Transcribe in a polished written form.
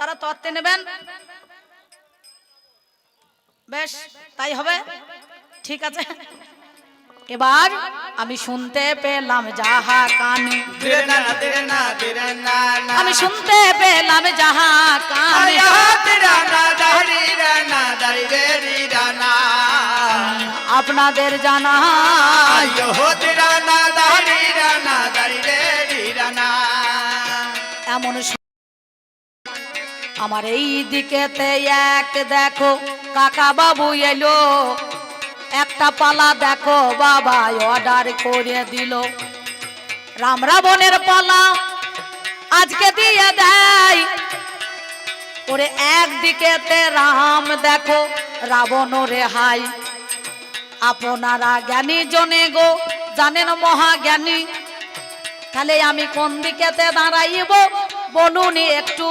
তারা তত্ত্বে নেবেন। বেশ তাই হবে, ঠিক আছে। এবার আমি শুনতে পেলাম যাহা কানে, আমি শুনতে পেলাম যাহা কানে, আপনাদের জানা এমন আমার এই দিকেতে এক দেখো কাকা বাবু এলো, একটা পালা দেখো বাবা অর্ডার করে দিল, রাম রাবণের পালা আজকে দিয়ে দেয়। ওরে একদিকেতে রাম দেখো রাবণ রেহাই, আপনারা জ্ঞানী জনে গো জানেন মহাজ্ঞানী, তাহলে আমি কোন দিকেতে দাঁড়াইব বলুন একটু।